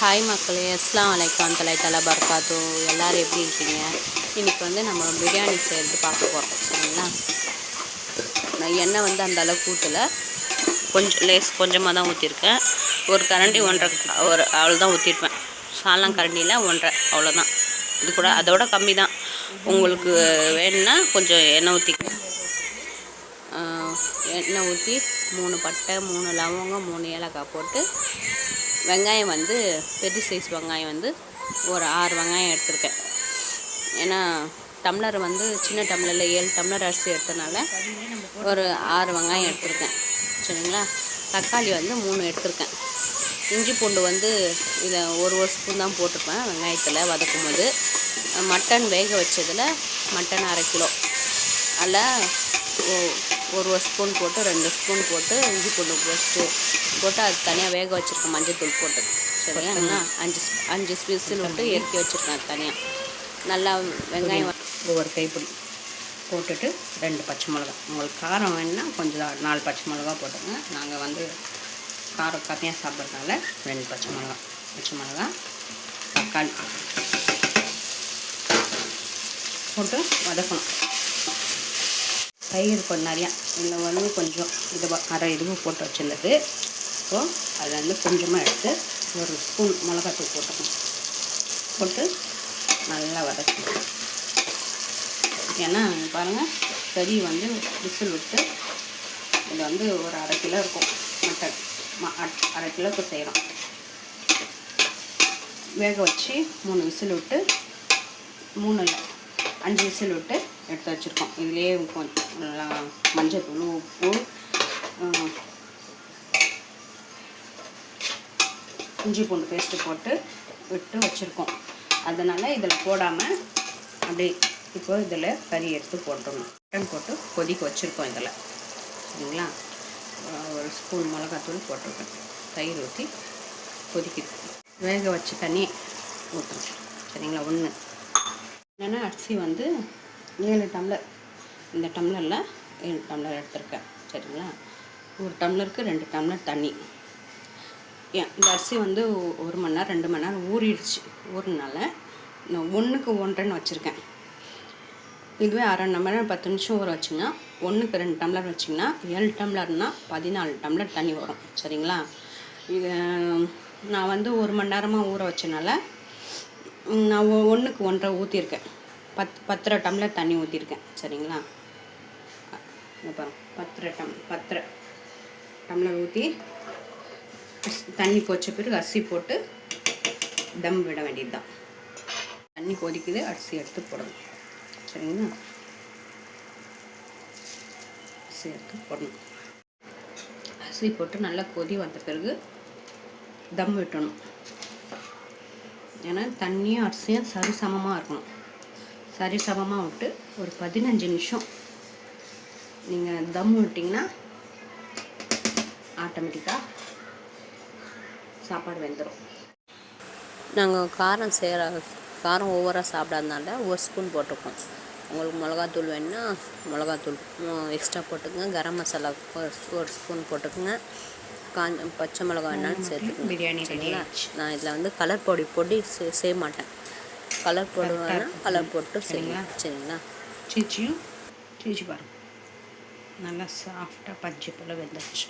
Hi மக்களே, அஸ்ஸலாமு அலைக்கும் வரஹ்மத்துல்லாஹி தஆலா பரகாத்து. எல்லோரும் எப்படி இருக்கீங்க? இன்றைக்கி வந்து நம்ம பிரியாணி செய்கிறது பார்க்க போகிறோம். சரிங்களா? நான் எண்ணெய் வந்து அந்த அளவுக்கு ஊற்றலை, கொஞ்சமாக தான் ஊற்றிருக்கேன். ஒரு கரண்டி அவ்வளோ தான் ஊற்றிருப்பேன். சாலம் கரண்டியில் 1.5 அவ்வளோதான். இது கூட அதோட கம்மி தான். உங்களுக்கு வேணும்னா கொஞ்சம் எண்ணெய் ஊற்றிக்கலாம். எண்ணெய் ஊற்றி 3 பட்டை, 3 லவங்கம், 3 ஏலக்காய் போட்டு, வெங்காயம் வந்து பெரிய சைஸ் வெங்காயம் வந்து ஒரு 6 வெங்காயம் எடுத்திருக்கேன். ஏன்னா டம்ளர் வந்து சின்ன டம்ளரில் 7 டம்ளர் அரிசி எடுத்தனால ஒரு 6 வெங்காயம் எடுத்திருக்கேன். சரிங்களா? தக்காளி வந்து 3 எடுத்திருக்கேன். இஞ்சி பூண்டு வந்து இதை ஒரு ஸ்பூன் தான் போட்டிருப்பேன் வெங்காயத்தில் வதக்கும் போது. மட்டன் வேக வச்சதில் மட்டன் 1/2 கிலோ, அதில் ஒரு ஸ்பூன் போட்டு 2 ஸ்பூன் போட்டு இஞ்சி பூண்டு போட்டு அது தனியாக வேக வச்சுருக்கேன் மஞ்சள்தூள் போட்டு. சரிங்களா? 5 விசில் விட்டு இறக்கி வச்சுருக்கேன் தனியாக. நல்லா வெங்காயம் ஒரு கைப்பிடி போட்டுட்டு 2 பச்சை மிளகா. உங்களுக்கு காரம் வேணுன்னா கொஞ்சம் 4 பச்சை மிளகா போட்டுங்க. நாங்கள் வந்து காரம் கம்மியாக சாப்பிட்றதுனால 2 பச்சை மிளகா, தக்காளி போட்டு வதக்கணும். தயிர் கொஞ்சம் நிறையா, இதில் வந்து கொஞ்சம் அரை இதுவும் போட்டு வச்சுருந்தது. ஸோ அதில் வந்து கொஞ்சமாக எடுத்து ஒரு ஸ்பூன் மிளகாத்தூள் போட்டுக்கணும். போட்டு நல்லா வதக்கணும். ஏன்னா பாருங்கள், கறி வந்து விசில் விட்டு இது வந்து ஒரு 1/2 கிலோ இருக்கும். மட்டன் 1/2 கிலோவுக்கு செய்கிறோம். வேக வச்சு 3 விசில் விட்டு 5 விசில் விட்டு எடுத்து வச்சுருக்கோம். இதுலேயே நல்லா மஞ்சள் தூள், உப்பு, இஞ்சி பூண்டு பேஸ்ட்டு போட்டு விட்டு வச்சுருக்கோம். அதனால் இதில் போடாமல் அப்படியே இப்போ இதில் கறி எடுத்து போட்டுடணும். மட்டன் போட்டு கொதிக்க வச்சுருக்கோம் இதில். சரிங்களா? ஒரு ஸ்பூன் மிளகாத்தூள் போட்டிருக்கேன். தயிர் ஊற்றி கொதிக்குது. வேக வச்சு தண்ணி ஊற்றணும். சரிங்களா? என்னென்னா அரிசி வந்து 7 டம்ளர், இந்த டம்ளரில் 7 டம்ளர் எடுத்திருக்கேன். சரிங்களா? ஒரு டம்ளருக்கு 2 டம்ளர் தண்ணி. இந்த அரிசி வந்து 1 மணி நேரம் 2 மணி நேரம் ஊறிடுச்சு. ஊறினால நான் 1க்கு 1.5 வச்சுருக்கேன். இதுவே அரை மணி நேரம் 10 நிமிஷம் ஊற வச்சிங்கன்னா 1க்கு 2 டம்ளர் வச்சிங்கன்னா 7 டம்ளர்னால் 14 டம்ளர் தண்ணி வரும். சரிங்களா? இது நான் வந்து 1 மணி நேரமாக ஊற வச்சனால நான் 1க்கு 1.5 ஊற்றிருக்கேன். 10 டம்ளர் தண்ணி ஊற்றிருக்கேன். சரிங்களா? பாருங்க, 10 டம்ளர் ஊற்றி தண்ணி கொச்ச பிறகு அரிசி போட்டு தம் விட வேண்டியது தான். தண்ணி கொதிக்குது, அரிசி எடுத்து போடணும். சரிங்களா? அரிசி எடுத்து போடணும். அரிசி போட்டு நல்லா கொதி வந்த பிறகு தம் விட்டணும். ஏன்னா தண்ணியும் அரிசியும் சரிசமமாக இருக்கணும். சரிசமமாக விட்டு ஒரு 15 நிமிஷம் நீங்கள் தம் விட்டிங்கன்னா ஆட்டோமேட்டிக்காக சாப்பாடு வெந்துடும். நாங்கள் காரம் ஓவராக சாப்பிடாதனால 1 ஸ்பூன் போட்டுப்போம். உங்களுக்கு மிளகாத்தூள் வேணுன்னா மிளகாத்தூள் எக்ஸ்ட்ரா போட்டுக்கோங்க. கரம் மசாலா 1 ஸ்பூன் போட்டுக்கோங்க. பச்சை மிளகா வேணாலும் சேர்த்துக்கோங்க. பிரியாணி சரிங்களா? நான் இதில் வந்து கலர் பொடி செய்ய மாட்டேன். கலர் போடுவேன்னா கலர் போட்டு செய்யலாம். சரிங்களா? சீச்சி பாருங்கள், நல்லா சாஃப்டாக பஞ்சு போல் வெந்துடுச்சு.